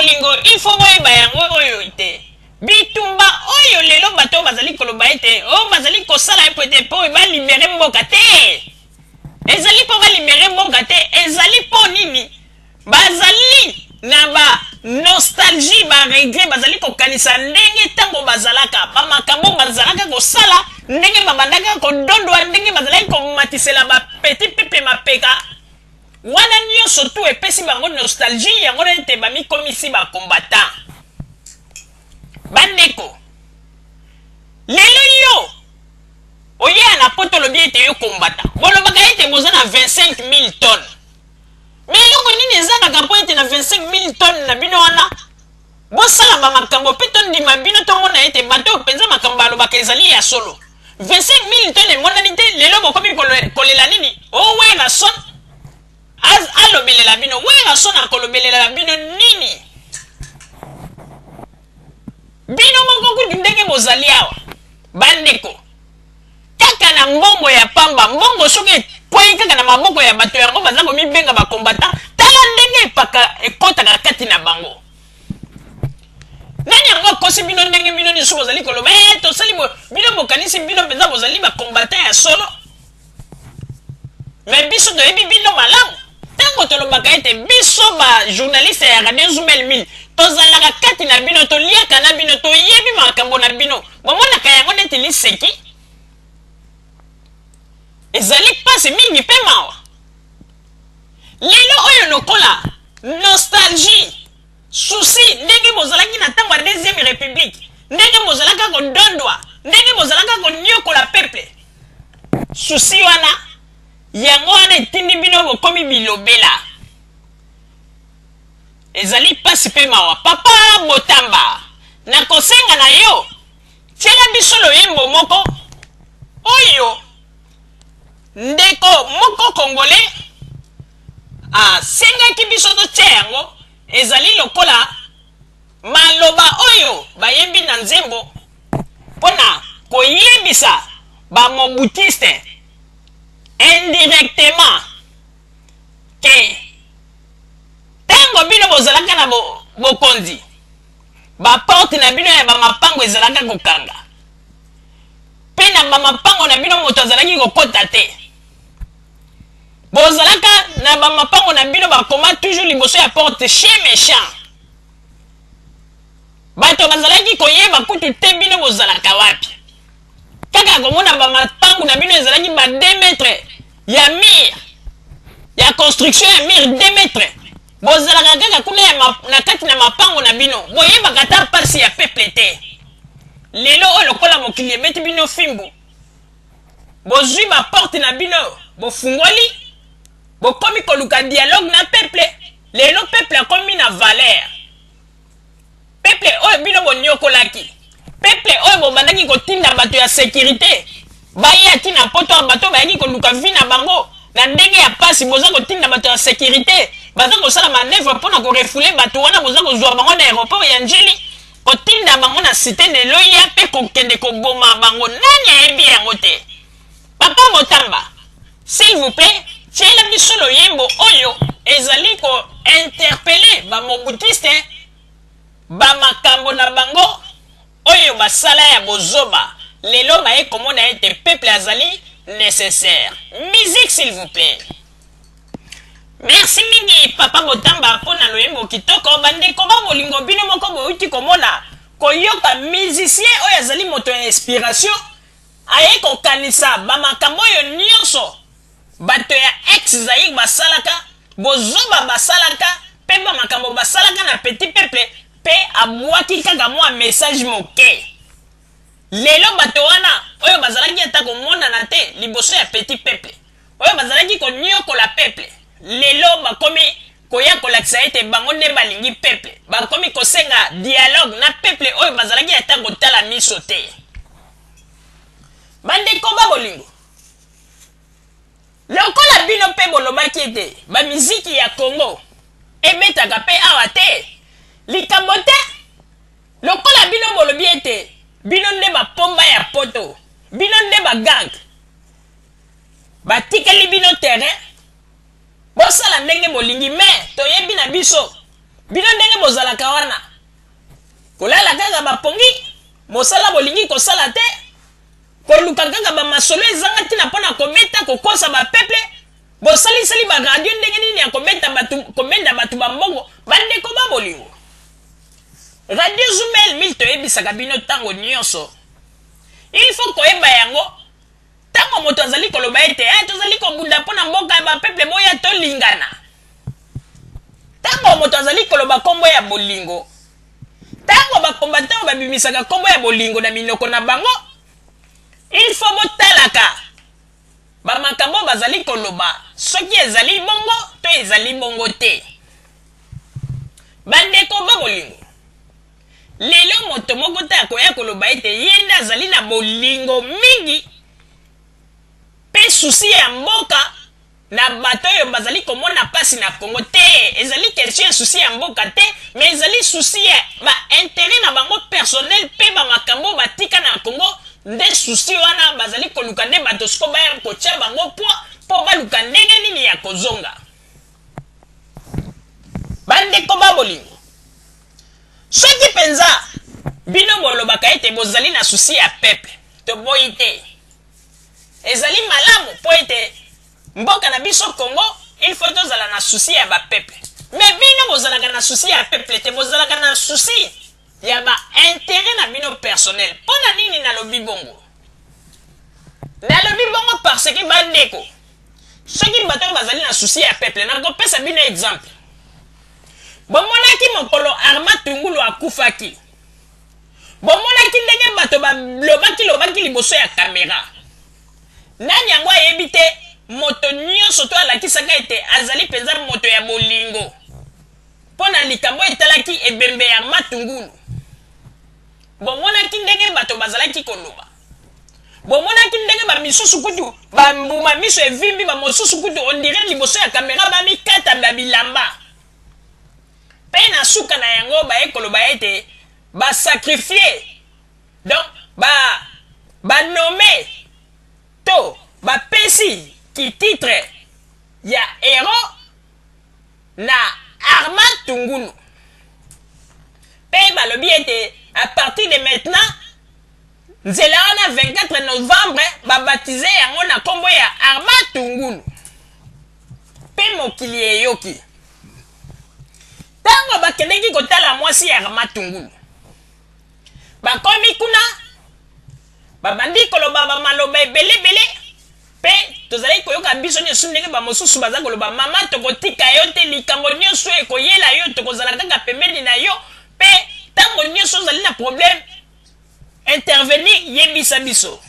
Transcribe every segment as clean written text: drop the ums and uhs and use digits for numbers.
bolingo il faut boyeba yango oyo ite bitumba oyo lelo bato bazali koloba ete o bazali kosala po ete po ba libérer mboka te ezali po ba libérer mboka te ezali po nini bazali na ba nostalgie ba regret bazali kokanisa ndenge tango bazalaka ba makambo bazalaka kosala ndenge babandaka kodondwa ndenge bazalaki komatisela ba petit pepe mapeka wana nyonso tu epesi bango nostalgie yango nete bamikomisi ba combattant bandeko lelo yo oye na poto lobi ete yo combattant bolobaka ete boza na 25 000 tonnes mais eloko nini ezalaka po ete na 25 000 tonnes na bino wana bosala bamakambo mpe tondima bino tomona ete bato mpenza makambo balobaka ezali ya solo 25 000 tonnes emonani te lelo bokomi kolela nini owera son alobelela bino wera son akolobelela bino nini bino moko kudu ndenge bozali awa bandeko kaka na mbongo ya pamba mbongo soki ekwei kaka na maboko ya bato yango baza komibenga bakombata tala ndenge epaka ekotaka kati na bango nani yango akosi bino ndenge bino nyonso bozali koloba tosali bino bokanisi bino mpenza bozali bakombata ya solo me biso toyebi bino malamu ntango tolobaka ete biso bajournaliste ya radio Zoumel 1000 tozalaka kati na bino toliaka na bino toyebi makambo na bino bomonaka yango neti liseki ezali pasi mingi mpe mawa lelo oyo lokola nostalgie souci ndenge bozalaki na ntango ya deuxième république ndenge bozalaka kodondwa ndenge bozalaka konyokola peuple souci wana yango wana etindi bino bokomi bilobela ezali pasi mpe mawa papa Botamba nakosenga na yo tiela biso loyembo moko oyo ndeko moko congolais asengaki biso totia yango ezali lokola maloba oyo bayembi na nzembo mpona koyebisa bamobutiste indirectement ke ntango bino bozalaka na bokonzi baporte na bino ya bamapango ezalaka kokanga mpe na bamapango na bino moto azalaki kokota te bozalaka na bamapango na bino bakoma toujours liboso ya porte chien méchant bato bazalaki koyeba kutu te bino bozalaka wapi kaka komona bamapango na bino ezalaki ba 2 mètres ya mire ya construction ya mire 2 mètres bozalaka kaka kuna na kati na mapango na bino boyebaka ta mpasi ya peuple te lelo oyo lokola mokili ebeti bino fimbu bozwi baporte na bino bofungoli bokomi koluka dialogue na peuple lelo peuple akomi na valeur peuple oyo bino bonyokolaki peuple oyo bobandaki kotinda bato ya sécurité baya tina poto bato bayaki koluka vi na bango na ndenge ya pasi boza kotinda bato ya sécurité baza kosala manœuvre mpona korefule bato wana boza kozwa bango na aéroport ya njili kotinda bango na cité de loya mpe kokende koboma bango nani ayebi yango te papa Botamba s'il vous plaît tiela biso loyembo oyo ezali kointerpele bamobutiste bamakambo na bango oyo basala ya bozoba lelo baye komona ete peuple azali nécessaire musique s'il vous plaît merci mingi papa Botamba mpona loyembo kitoko bandeko babolingo bino moko bouti komona koyoka musicien oyo azali moto ya inspiration aye kokanisa bamakambo oyo nyonso bato ya ex Zaïre basalaka bozoba basalaka mpe bamakambo basalaka na petit peuple mpe abwaki kaka mwa message moke lelo bato wana oyo bazalaki ata komonana te liboso ya petit peuple oyo bazalaki konyokola peuple lelo bakomi koya kolakisa ete bango nde balingi peuple bakomi kosenga dialogue na peuple oyo bazalaki ata kotala miso te bandeko babolingo lokola bino mpe bolobaki ete bamiziki ya Congo ebetaka mpe awa te likambo te lokola bino bolobi ete bino nde bapomba ya poto bino nde bagang batikeli bino terrain bosala ndenge bolingi me toyebi na biso bino ndenge bozalaka wana kolala kaka bapongi mosala bolingi kosala te koluka kaka bamasolo ezanga ntina mpona kobeta kokosa bapeple bosalisali baradio ndenge nini ya komenda bato bambongo bandeko ba bolingo radio Zumel mil toyebisaka bino ntango nyonso il faut koyeba yango ntango moto azali koloba ete tozali kobunda mpona mboka ya bapeple boya tolingana ntango moto azali koloba nkombo ya bolingo ntango bakombatango babimisaka nkombo ya bolingo na minoko na bango il faut botalaka bamakambo bazali koloba soki ezali bongo to ezali bongo te bandeko ba bolingo lelo moto moko te akoya koloba ete ye nde azali na bolingo mingi mpe susi ya mboka na bato oyo bazali komona pasi na Congo te ezali question ya susi ya mboka te mais ezali susi ya bainteret na bango personnel mpe bamakambo batika na Congo nde susi wana bazali koluka nde bato siko baya kotia bango mpo baluka ndenge nini ya kozonga bandeko ba bolingo soki mpenza bino bolobaka ete bozali na susi ya peuple toboyi te ezali malamu mpo ete mboka na biso Congo il faut tozala na susi ya bapeple mais bino bozalaka na susi ya peuple te bozalaka na susi ya bainteret na bino personnel mpo na nini nalobi bongo parce que bandeko soki bato oyo bazali na susi ya peuple nakopesa bino exemple bomonaki mokolo Armand Tungulu akufaki bomonaki ndenge bato balobaki liboso ya kamera nani yango ayebi te moto nyonso to alakisaka ete azali mpenza moto ya bolingo mpo na likambo etalaki ebembe ya Armand Tungulu bomonaki ndenge bato bazalaki koloba bomonaki ndenge bamisusu kutu bambuma miso evimbi bamosusu kutu ondire liboso ya kamera bamikata babilamba mpe na suka na yango baye koloba ete basakrifie donc banome to bapesi ki titre ya héros na Armand Tungulu mpe balobi ete à partir de maintenant nzela wana 24 novembre babatize yango na nkombo ya Armand Tungulu mpe mokili eyoki ntango bakendeki kotala mwasi ya Armand Tungulu bakomi kuna babandi koloba bamaloba ebelebele mpe tozali koyoka biso nyonso ndenge bamosusu baza koloba mama tokotika yo te likambo nyonso ekoyela yo tokozala kaka pembeni na yo mpe ntango nyonso ozali na problème intervenir yebisa biso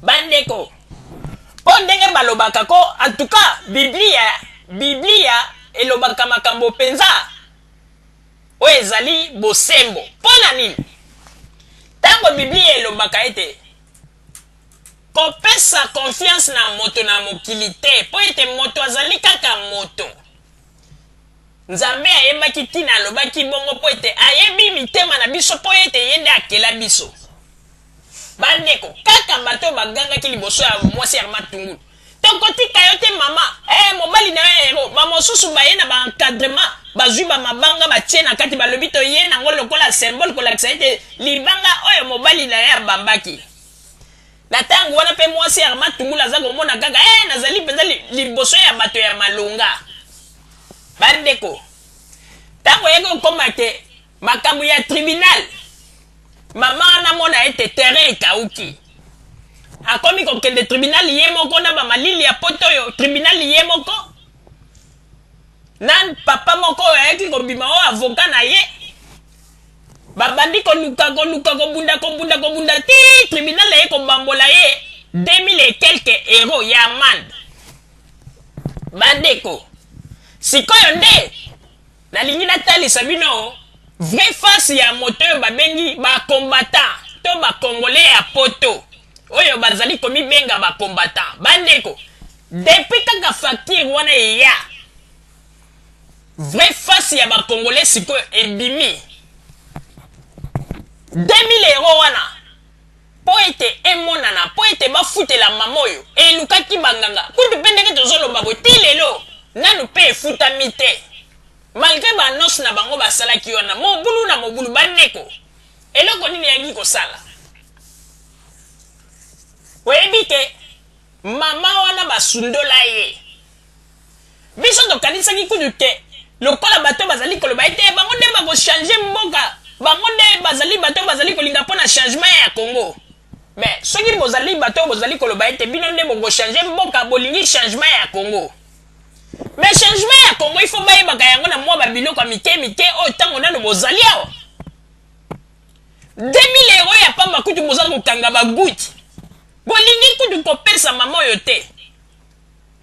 bandeko mpo ndenge balobaka ko en tout cas biblia elobaka makambo mpenza oyo ezali bosembo mpo na nini ntango biblia elobaka ete kopesa confiance na moto na mokili te mpo ete moto azali kaka moto nzambe ayebaki ntina alobaki bongo mpo ete ayebi mitema na biso mpo ete ye nde akela biso bandeko kaka bato bagangaki liboso ya mwasi ya Armand Tungulu tokotika yo te mama mobali na yo hero bamosusu baye na baencadrement bazwi bamabanga batie na kati balobi toye nango lokola symbole kolakisa ete libanga oyo mobali na ye abambaki na ntango wana mpe mwasi ya Armand Tungulu aza komona kaka nazali mpenza liboso ya bato ya malonga bandeko ntango yeke kokoma ete makambo ya tribunal mama wana mona ete terrain ekauki akomi kokende tribunal ye moko na bamalili ya poto oyo tribunal ye moko na papa moko oyo ayaki kobima oyo avoka na ye babandi koluka kobunda ti tribunal aye kobambola ye 2000 et quelques euros ya amende bandeko sikoyo nde nalingi natalisa bino vrai face ya moto oyo babengi bakombatant to bakongolais ya poto oyo bazali komibenga bakombatant bandeko depuis kaka facture wana eya vrai face ya bakongolais sikoyo ebimi 2000 euros wana po ete emonana po ete bafutela mama oyo elukaki banganga kutu mpe ndenge tozoloba bo ti lelo nanu mpe efutami te malgré basalaki wana mobulu na mobulu bandeko eloko nini yangi kosala oyebi ke mama wana basundola ye biso tokanisaki kudu te lokola bato bazali koloba ete bango nde bakochange mboka bango nde bazali bato bazali kolinga mpona changement ya Congo mais soki bozali bato bozali koloba ete bino nde bokochange mboka bolingi changement ya Congo mais changement ya Congo il faut bayebaka yango na mwa babiloko ya mike mike oyo ntango nano bozali awa 2000 euro ya pamba kutu bozali kokanga baguti bolingi kutu kopesa mama oyo te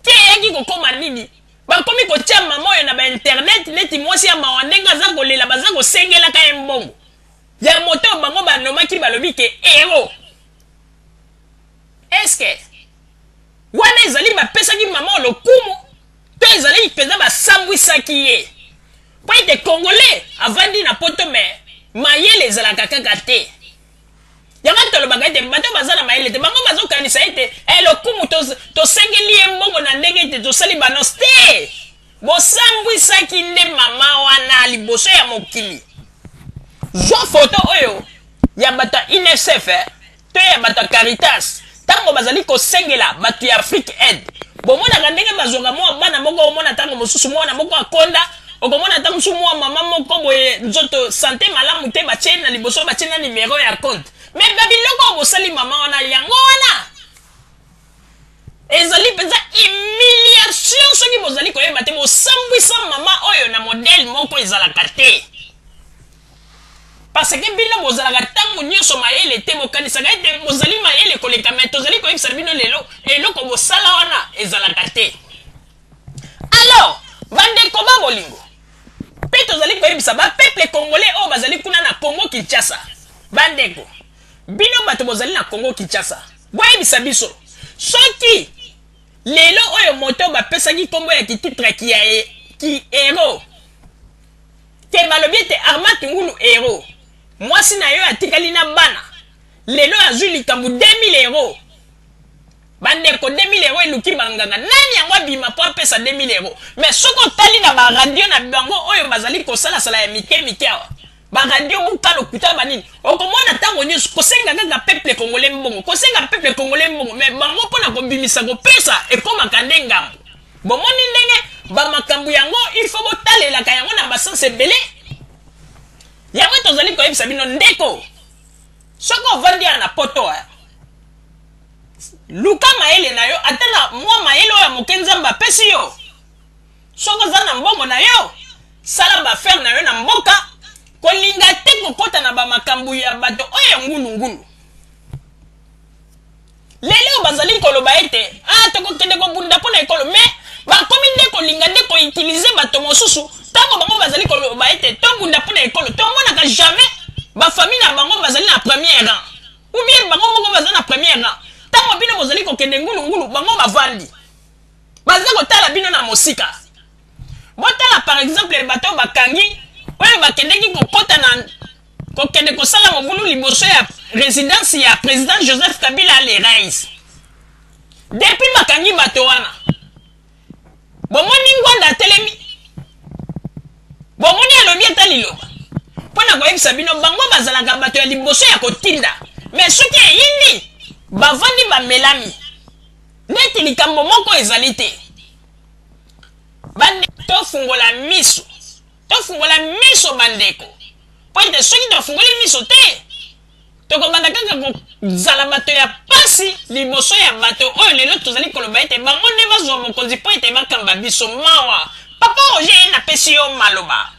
te eyaki kokoma nini bakomi kotia mama oyo na bainternet neti mwasi ya mawa ndenge aza kolela baza kosengelaka ye mbongo ya moto bango banomaki balobi ke ero eske wana ezali bapesaki mama oyo lokumu to ezali mpenza basambwisaki ye po ete congolais avandi na poto me mayele ezalaka kaka te yango tolobaka ete bato baza na mayele te bango bazokanisa ete lokumu tosengeli ye mbongo na ndenge ete tosali banos te bosambwisaki nde mama wana liboso ya mokili zwa foto oyo ya bato ya UNICEF to ya bato ya Caritas ntango bazali kosengela bato ya Afrique Aid bomonaka ndenge bazwaka mwa bana moko omona ntango mosusu mwana moko akonda okomona ntango mosusu mwa mama moko boye nzoto sante malamu te batie na liboso batie na nimero ya compte mais babiloko bosali mama wana yango wana ezali mpenza humiliation soki bozali koyeba te bosambwisa mama oyo na modele moko ezalaka te parce que bino bozalaka ntango nyonso mayele te bokanisaka ete bozali mayele koleka me tozali koyebisa bino lelo eloko bosala wana ezalaka te alors bandeko babolingo mpe tozali koyebisa bapeuple congolais oyo bazali kuna na Congo Kinshasa bandeko bino bato bozali na Congo Kinshasa boyebisa biso soki lelo oyo moto bapesaki kombo ya kititre ki hero te balobi ete Armand Ngulu hero mwasi na yo atikali na bana lelo azwi likambo 2000 euro bandeko 2000 euro eluki banganga nani yango abima po apesa 2000 euro mais soki otali na baradio na bango oyo bazali kosalasala ya mike mike awa baradio buka lokuta banini okomona ntango nyonso kosenga kaka peuple congolais mbongo kosenga peuple congolais mbongo mais bango mpona kobimisa kopesa ekomaka nde ngambo bomoni ndenge bamakambo yango il faut botalelaka yango na basanse ebele yango tozali koyebisa bino ndeko soki ovandi ya na poto luka mayele na yo ata na mwa mayele oyo ya moke nzambe apesi yo soki oza na mbongo na yo sala bafere na yo na mboka kolinga te kokota na bamakambo ya bato oyo ya ngulungulu lelo bazali koloba ete tokokende kobunda mpona ekolo mais bakomi nde kolinga nde koutilize bato mosusu ntango bango bazali koloba ete tobunda mpona ekolo tomonaka jamais bafamille na bango bazali na premier rang ou bien bango moko bazali na premier rang ntango bino bozali kokende ngulungulu bango bavandi baza kotala bino na mosika botala par exemple bato bakangi oyo bakendeki kokota na kokende kosala mobulu liboso ya résidence ya président Joseph Kabila le rais depuis bakangi bato wana bomoni ngwanda atelemi bomoni alobi ata liloba mpona koyebisa bino bango bazalaka bato ya liboso ya kotinda mais soki eyini bavandi bamelami neti likambo moko ezali te bande tofungola miso bandeko po ete soki tofungoli miso te tokobanda kaka kozala bato ya pasi liboso ya bato oyo lelo tozali koloba ete bango nde bazwa mokonzi po ete bakamba biso mawa papa oje napesi yo maloba